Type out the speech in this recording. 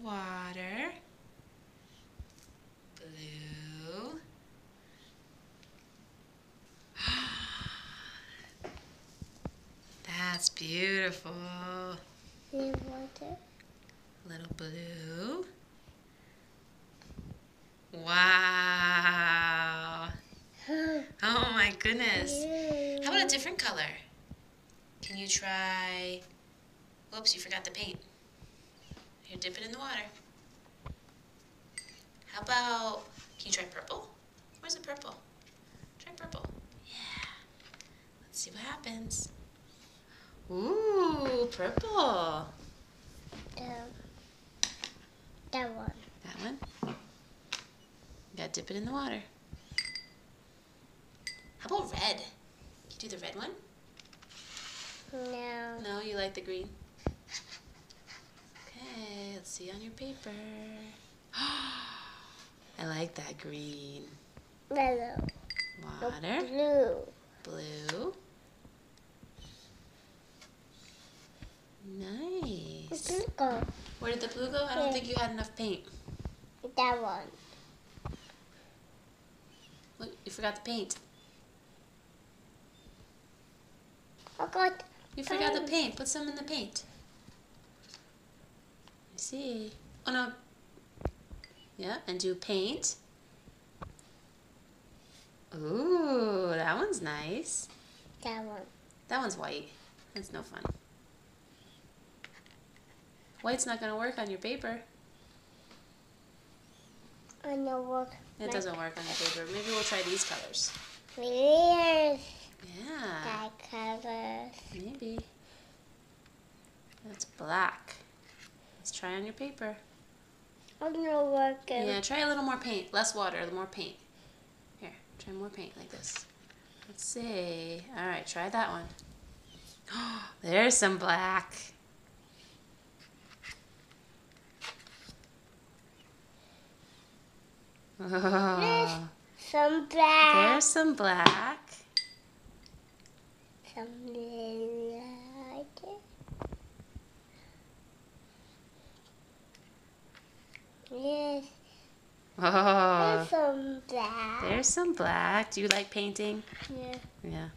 water. Blue. That's beautiful. Water. Little blue. Wow. Oh my goodness. How about a different color? Can you try... Whoops, you forgot the paint. Here, dip it in the water. How about... Can you try purple? Where's the purple? Try purple. Yeah. Let's see what happens. Ooh, purple. That one. That one? You gotta dip it in the water. How about red? Can you do the red one? No. No, you like the green? Okay, let's see on your paper. I like that green. Yellow. Water. Blue. Blue. Nice. Blue. Where did the blue go? I don't think you had enough paint. That one. Look, you forgot the paint. I got. You forgot the paint. Put some in the paint. I see. Oh no. Yeah, and do paint. Ooh, that one's nice. That one. That one's white. That's no fun. White's not going to work on your paper. I know what. It doesn't work on your paper. Maybe we'll try these colors. Yes. Yeah, That colors. maybe. That's black. Let's try on your paper. I know what. Yeah, try a little more paint. Less water, a little more paint. Here, try more paint like this. Let's see. All right, try that one. There's some black. Oh, Some black. there's some black. Some light. Yes. Oh, There's some black. there's some black. Do you like painting? Yeah. Yeah.